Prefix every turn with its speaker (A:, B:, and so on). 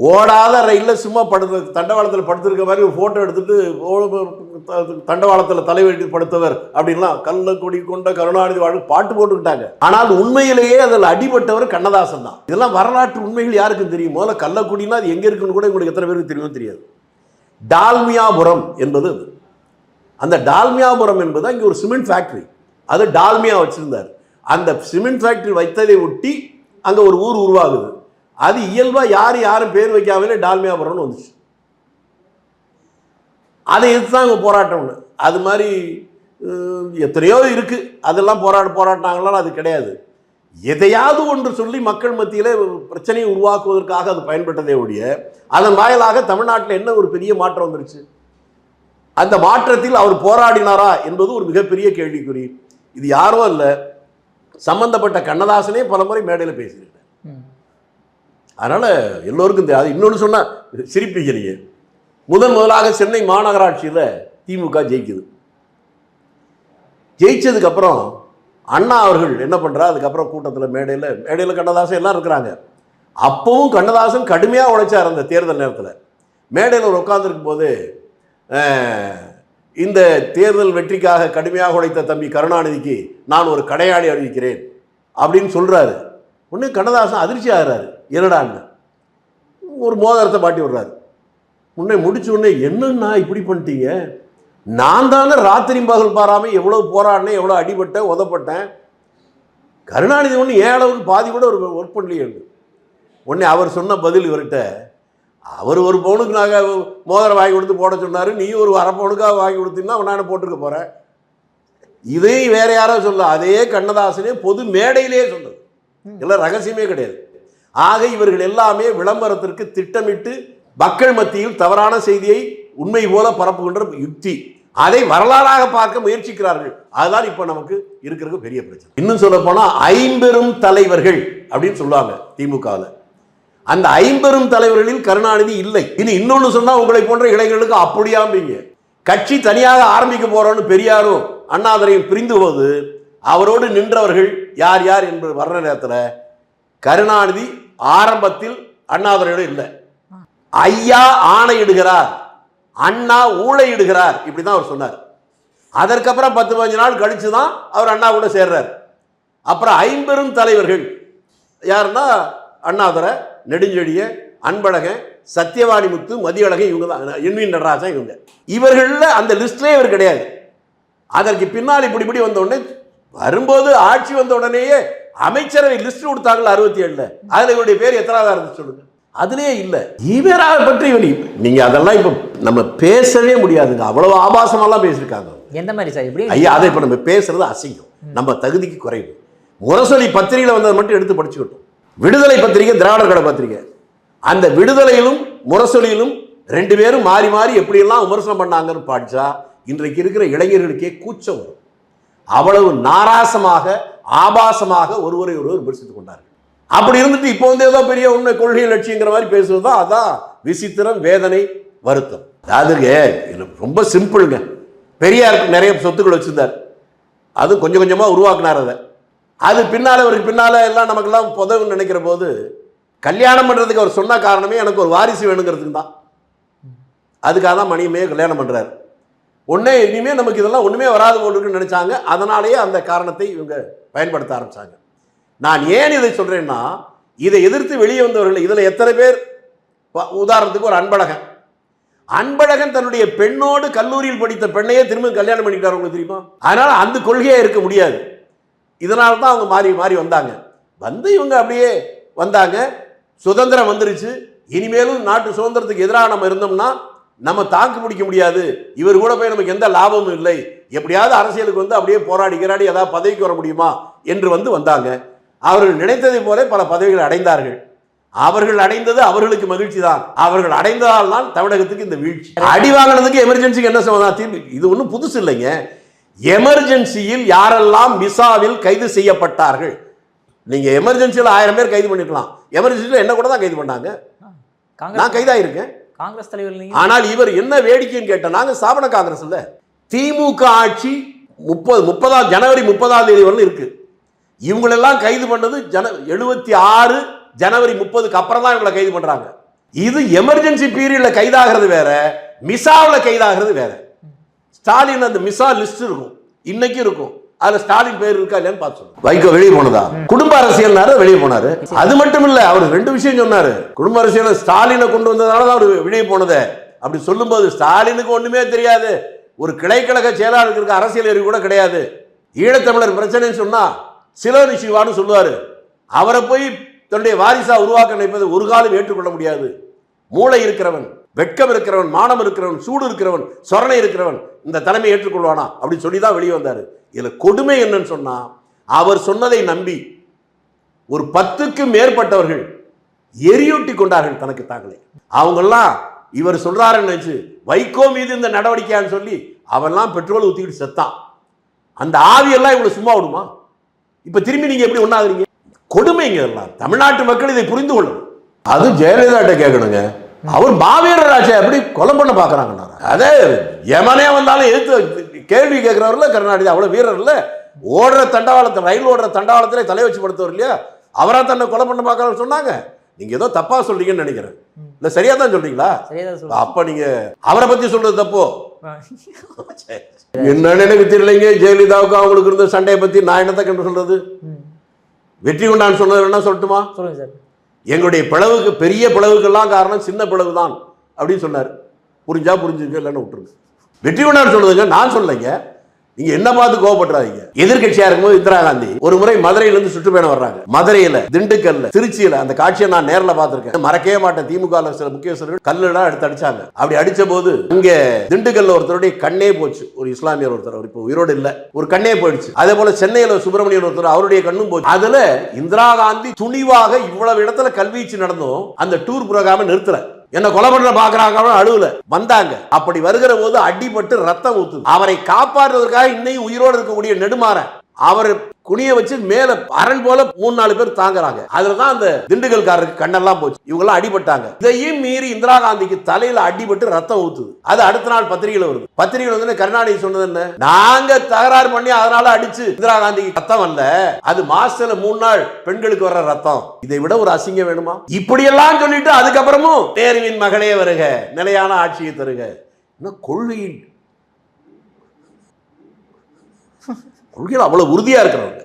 A: ஓடாத ரயிலில் சும்மா தண்டவாளத்தில் படுத்திருக்க மாதிரி ஒரு ஃபோட்டோ எடுத்துட்டு தண்டவாளத்தில் தலைவெட்டி படுத்தவர் அப்படின்லாம் கள்ளக்குடி கொண்ட கருணாநிதி வாழ்க்கை பாட்டு போட்டுக்கிட்டாங்க. ஆனால் உண்மையிலேயே அதில் அடிபட்டவர் கண்ணதாசன் தான். இதெல்லாம் வரலாற்று உண்மைகள் யாருக்கும் தெரியும்? முதல்ல கள்ளக்குடினா அது எங்கே இருக்குன்னு கூட உங்களுக்கு எத்தனை பேருக்கு தெரியுமோ தெரியாது. டால்மியாபுரம் என்பது அந்த டால்மியாபுரம் என்பது அங்கே ஒரு சிமெண்ட் ஃபேக்ட்ரி. அது டால்மியா வச்சிருந்தார். அந்த சிமெண்ட் ஃபேக்ட்ரி வைத்ததை ஒட்டி அங்கே ஒரு ஊர் உருவாகுது. அது இயல்பாக யாரும் பேர் வைக்காமலே டால்மியாபுரம்னு வந்துச்சு. அதை எதிர்த்து தான் அங்கே போராட்டம்னு. அது மாதிரி எத்தனையோ இருக்குது. அதெல்லாம் போராட்டாங்களான்னு அது கிடையாது. எதையாவது ஒன்று சொல்லி மக்கள் மத்தியில் பிரச்சனையை உருவாக்குவதற்காக அது பயன்பட்டதே ஒழிய அதன் வாயிலாக தமிழ்நாட்டில் என்ன ஒரு பெரிய மாற்றம் வந்துருச்சு? அந்த மாற்றத்தில் அவர் போராடினாரா என்பது ஒரு மிகப்பெரிய கேள்விக்குறி. இது யாரும் இல்லை, சம்பந்தப்பட்ட கண்ணதாசனே பல முறை மேடையில் பேசியிருக்கார். அதனால் எல்லோருக்கும் அது இன்னொன்று சொன்னால் சிரிப்பீங்க. முதலாக சென்னை மாநகராட்சியில் திமுக ஜெயிக்குது. ஜெயிச்சதுக்கப்புறம் அண்ணா அவர்கள் என்ன பண்ணுறா, அதுக்கப்புறம் கூட்டத்தில் மேடையில் கண்ணதாசன் எல்லாம் இருக்கிறாங்க. அப்பவும் கண்ணதாசன் கடுமையாக உழைச்சார். அந்த தேர்தல் நேரத்தில் மேடையில் ஒரு உட்கார்ந்துருக்கும் போது இந்த தேர்தல் வெற்றிக்காக கடுமையாக உழைத்த தம்பி கருணாநிதிக்கு நான் ஒரு கடையாளி அறிவிக்கிறேன் அப்படின்னு சொல்கிறாரு. உடனே கண்ணதாசன் அதிர்ச்சி ஆகிறாரு. என்னடான்னு ஒரு மோதிரத்தை மாட்டி விடுறாரு. உடனே முடிச்ச உடனே என்னன்னா இப்படி பண்ணிட்டீங்க, நான் தானே ராத்திரி பகல் பாராமல் எவ்வளோ போராடினேன், எவ்வளோ அடிபட்டேன், உதப்பட்டேன். கருணாநிதி ஒன்று ஏன் அளவுக்கு பாதி கூட ஒரு ஒர்க் பண்ணலையே. உடனே அவர் சொன்ன பதில் இவர்கிட்ட, அவர் ஒரு பவுனுக்கு நாங்கள் மோதிரம் வாங்கி கொடுத்து போட சொன்னார், நீ ஒரு அரை பவுனுக்காக வாங்கி கொடுத்தீங்கன்னா நான் போட்டிருக்க போகிறேன். இதையும் வேற யாரோ சொல்ல, அதே கண்ணதாசனே பொது மேடையிலே சொன்னது, எல்லாம் ரகசியமே கிடையாது. ஆக இவர்கள் எல்லாமே விளம்பரத்திற்கு திட்டமிட்டு மக்கள் மத்தியில் தவறான செய்தியை உண்மை போல பரப்புகின்ற யுக்தி. அதை வரலாறாக பார்க்க முயற்சிக்கிறார்கள். அதுதான் இப்ப நமக்கு இருக்கிறது பெரிய பிரச்சனை. இன்னும் சொல்ல போனா 50 தலைவர்கள் அப்படின்னு சொல்லுவாங்க திமுகவில். அந்த 50 தலைவர்களில் கருணாநிதி இல்லை. இனி இன்னொன்னு சொன்னா உங்களை போன்ற இளைஞர்களுக்கு அப்படியாம்பீங்க. கட்சி தனியாக ஆரம்பிக்க போறோம்னு பெரியாரும் அண்ணாதுரையும் பிரிந்து போது அவரோடு நின்றவர்கள் யார் யார் என்று வர்ற நேரத்தில் கருணாநிதி ஆரம்பத்தில் அண்ணாதுரையோடு இல்லை. ஐயா ஆணையிடுகிறார், அண்ணா ஊழையிடுகிறார், இப்படிதான் அவர் சொன்னார். அதற்கப்புறம் 10-15 நாள் கழிச்சு தான் அவர் அண்ணா கூட சேர்றார். அப்புறம் 50 தலைவர்கள் யாருன்னா அண்ணாதுரை, நெடுஞ்செழிய, அன்பழகன், சத்தியவாணிமுத்து, மதியழகன், இவங்க தான், என்வி நடராஜன், இவங்க. இவர்களில் அந்த லிஸ்ட்லேயே இவர் கிடையாது. அதற்கு பின்னால் இப்படி வந்த உடனே வரும்போது ஆட்சி வந்த உடனேயே அமைச்சரவை லிஸ்ட் கொடுத்தாங்க 67. அதுல இவருடைய பேர் எத்தனாவதா இருந்து சொல்லுங்க. அதுலயே இல்லை. இவராக பற்றி நீங்க அதெல்லாம் இப்ப நம்ம பேசவே முடியாதுங்க. அவ்வளவு ஆபாசமெல்லாம் பேசியிருக்காங்க. எந்த மாதிரி சார் இப்படி? ஐயா, அதை இப்ப நம்ம பேசுறது அசிங்கம், நம்ம தகுதிக்கு குறைவு. முரசொலி பத்திரிகையில் வந்ததை மட்டும் எடுத்து படிச்சுக்கிட்டோம். விடுதலை பத்திரிகை, திராவிடர் கழக பத்திரிகை. அந்த விடுதலையிலும் முரசொலியிலும் 2 பேரும் மாறி மாறி எப்படியெல்லாம் விமர்சனம் பண்ணாங்கன்னு படிச்சா இன்றைக்கு இருக்கிற இளைஞர்களுக்கே கூச்சம் வரும். அவ்வளவு நாராசமாக ஆபாசமாக ஒருவரை ஒருவர் விமர்சித்துக் கொண்டார்கள். அப்படி இருந்துட்டு இப்போ ஏதோ பெரிய உண்மை கொள்கை லட்சியங்கிற மாதிரி பேசுவதுதான் அதான் விசித்திரம், வேதனை, வருத்தம். அதுங்க ரொம்ப சிம்பிளுங்க. பெரியாருக்கு நிறைய சொத்துக்கள் வச்சிருந்தார். அது கொஞ்சம் கொஞ்சமாக உருவாக்குனார். அது பின்னால் அவருக்கு பின்னால் எல்லாம் நமக்கெல்லாம் புதவுன்னு நினைக்கிற போது கல்யாணம் பண்ணுறதுக்கு அவர் சொன்ன காரணமே எனக்கு ஒரு வாரிசு வேணுங்கிறதுக்கு தான். அதுக்காக தான் மணியமே கல்யாணம் பண்ணுறாரு. ஒன்றே இனிமேல் நமக்கு இதெல்லாம் ஒன்றுமே வராது போலுன்னு நினச்சாங்க. அதனாலேயே அந்த காரணத்தை இவங்க பயன்படுத்த ஆரம்பித்தாங்க. நான் ஏன் இதை சொல்கிறேன்னா, இதை எதிர்த்து வெளியே வந்தவர்கள் இதில் எத்தனை பேர், உதாரணத்துக்கு ஒரு அன்பழகன் தன்னுடைய பெண்ணோடு கல்லூரியில் படித்த பெண்ணையே திரும்ப கல்யாணம் பண்ணிக்கிட்டார். உங்களுக்கு தெரியுமா? அதனால் அந்த கொள்கையாக இருக்க முடியாது. இதனால தான் அவங்க மாறி மாறி வந்தாங்க. இவங்க அப்படியே வந்தாங்க. சுதந்திரம் வந்துருச்சு. இனிமேலும் நாட்டு சுதந்திரத்துக்கு எதிராக நம்ம இருந்தோம்னா நம்ம தாக்கு பிடிக்க முடியாது. இவர் கூட போய் நமக்கு எந்த லாபமும் இல்லை. எப்படியாவது அரசியலுக்கு அப்படியே போராடி ஏதாவது பதவிக்கு வர முடியுமா என்று வந்தாங்க. அவர்கள் நினைத்ததை போல பல பதவிகளை அடைந்தார்கள். அவர்கள் அடைந்தது அவர்களுக்கு மகிழ்ச்சி தான். அவர்கள் அடைந்ததால் தான் தமிழகத்துக்கு இந்த வீழ்ச்சி. அடி வாங்கினதுக்கு எமர்ஜென்சிக்கு என்ன சமாதானம்? இது ஒன்றும் புதுசு இல்லைங்க. எமர்ஜென்சியில் யாரெல்லாம் விசாவில் கைது செய்யப்பட்டார்கள், நீங்க எமர்ஜென்சியில் 1000 பேர் கைது பண்ணிருக்கலாம். எமர்ஜென்சியில் என்ன கூட தான் கைது பண்ணாங்க. நான் கைதாயிருக்கேன், காங்கிரஸ் தலைவர். ஆனால் இவர் என்ன வேடிக்கைன்னு கேட்ட, நாங்க ஸ்தாபன காங்கிரஸ் இல்ல, திமுக ஆட்சி 30 ஜனவரி 30ஆம் தேதி வரலும் இருக்கு. இவங்களெல்லாம் கைது பண்ணது 76 ஜனவரி 30க்கு அப்புறம் தான் இவங்களை கைது பண்றாங்க. இது எமர்ஜென்சி பீரியட்ல கைதாகிறது வேற, மிசாவில் கைதாகிறது வேற. ஸ்டாலின் அந்த மிசா லிஸ்ட் இருக்கும், இன்னைக்கு இருக்கும். அதுல ஸ்டாலின் பேர் இருக்கா இல்லையான்னு பார்த்து சொல்லுங்க. வைகோ வெளியே போனதா? குடும்ப அரசியல்னாரு வெளியே போனாரு. அது மட்டும் இல்ல, அவர் 2 விஷயம் சொன்னாரு. குடும்ப அரசியல் ஸ்டாலினை கொண்டு வந்ததால தான் அவர் வெளியே போனதே. அப்படி சொல்லும்போது ஸ்டாலினுக்கு ஒண்ணுமே தெரியாது. ஒரு கிளைக்கழக செயலாளருக்கு இருக்க அரசியல் அறிவு கூட கிடையாது. ஈழத்தமிழர் பிரச்சனைன்னு சொன்னா சிலோனி சிவான்னு சொல்லுவாரு. அவரை போய் தன்னுடைய வாரிசா உருவாக்க நினைப்பது ஒரு காலம் ஏற்றுக்கொள்ள முடியாது. மூளை இருக்கிறவன், வெட்கம் இருக்கிறவன், மானம் இருக்கிறவன், சூடு இருக்கிறவன், சொரணை இருக்கிறவன் இந்த தலைமை ஏற்றுக்கொள்வானா அப்படின்னு சொல்லி தான் வெளியே வந்தாரு. இதுல கொடுமை என்னன்னு சொன்னா, அவர் சொன்னதை நம்பி ஒரு 10க்கு மேற்பட்டவர்கள் எரியூட்டி கொண்டார்கள் தனக்கு தாங்களே. அவங்கெல்லாம் இவர் சொல்றாருன்னு நினைச்சு வைகோ மீது இந்த நடவடிக்கையான்னு சொல்லி அவெல்லாம் பெட்ரோல் ஊத்திக்கிட்டு செத்தான். அந்த ஆவியெல்லாம் இவ்வளவு சும்மா விடுமா? இப்ப திரும்பி நீங்க எப்படி ஒண்ணாகிறீங்க? கொடுமைங்க எல்லாம். தமிழ்நாட்டு மக்கள் இதை புரிந்து கொள்ளும். அது ஜெயலலிதா கேட்கணுங்க. அவர் மாவீரர் ராஜா எப்படி கொலை பண்ண பாக்குறாங்க. அதே எமனே வந்தாலும் எதிர்த்து கேள்வி கேட்கிறவர்ல கருணாநிதி அவ்வளவு வீரர் இல்ல. ஓடுற தண்டவாளத்தை, ரயில் ஓடுற தண்டவாளத்திலே தலை வச்சு படுத்தவர் இல்லையா? அவரா தன்னை கொலை பண்ண பாக்குறாரு சொன்னாங்க. நீங்க ஏதோ தப்பா சொல்றீங்கன்னு நினைக்கிறேன். இல்ல சரியா தான் சொல்றீங்களா? அப்ப நீங்க அவரை பத்தி சொல்றது தப்போ? என்னன்னு எனக்கு தெரியலைங்க. ஜெயலலிதாவுக்கு அவங்களுக்கு இருந்த சண்டையை பத்தி நான் என்னத்தை கண்டு சொல்றது? வெற்றி கொண்டான்னு சொன்னது என்ன சொல்லட்டுமா? சொல்லுங்க சார். எங்களுடைய பிளவுக்கு, பெரிய பிளவுக்கெல்லாம் காரணம் சின்ன பிளவு தான் அப்படின்னு சொன்னார். புரிஞ்சா புரிஞ்சுங்க, இல்லைன்னு விட்டுருங்க. வெற்றி கொண்டான்னு சொல்லுதுங்க, நான் சொல்லலைங்க. நீங்க என்ன பார்த்து கோவப்பட்டுறாதீங்க. எதிர்கட்சியா இருக்கும்போது இந்திரா காந்தி ஒரு முறை மதுரையில இருந்து சுற்றுப்பயணம் வர்றாங்க. மதுரையில, திண்டுக்கல்ல, திருச்சியில அந்த காட்சியை நான் நேர்ல பார்த்திருக்கேன். மறக்கவே மாட்டேன். திமுக சில முக்கியஸ்தர்கள் கல்லுலாம் எடுத்து அடிச்சாங்க. அப்படி அடிச்ச போது இங்க திண்டுக்கல்ல ஒருத்தருடைய கண்ணே போச்சு. ஒரு இஸ்லாமியர் ஒருத்தர், அவர் இப்போ உயிரோடு இல்ல, ஒரு கண்ணே போயிடுச்சு. அதே போல சென்னையில சுப்பிரமணியன் ஒருத்தர், அவருடைய கண்ணும் போச்சு. அதுல இந்திரா காந்தி துணிவாக இவ்வளவு இடத்துல கல்வீச்சு நடந்தும் அந்த டூர் புரோகிராம நிறுத்தல. என்ன கொலை பண்ண பாக்குறாங்க, அழுவல வந்தாங்க. அப்படி வருகிற போது அடிபட்டு ரத்தம் ஊத்துது. அவரை காப்பாற்றுவதற்காக இன்னையும் உயிரோடு இருக்கக்கூடிய நெடுமாறன் அவர் குனிய வச்சு மேல அரண் போல 3-4 பேர் தாங்குறாங்க. அதுலதான் அந்த திண்டுக்கல்காரருக்கு கண்ணெல்லாம் போச்சு. இவங்க எல்லாம் அடிபட்டாங்க. இதையும் மீறி இந்திரா காந்திக்கு தலையில அடிபட்டு ரத்தம் ஊத்துது. அது அடுத்த நாள் பத்திரிகையில வருது. பத்திரிகையில வந்து கருணாநிதி சொன்னது என்ன? நாங்க தகராறு பண்ணி அதனால அடிச்சு இந்திரா காந்திக்கு ரத்தம் அல்ல, அது மாசத்துல 3 நாள் பெண்களுக்கு வர்ற ரத்தம். இதை விட ஒரு அசிங்கம் வேணுமா? இப்படியெல்லாம் சொல்லிட்டு அதுக்கப்புறமும் நேருவின் மகளே வருக, நிலையான ஆட்சியை தருக. கொள்கையில் அவ்வளவு உறுதியா இருக்கிறவங்க.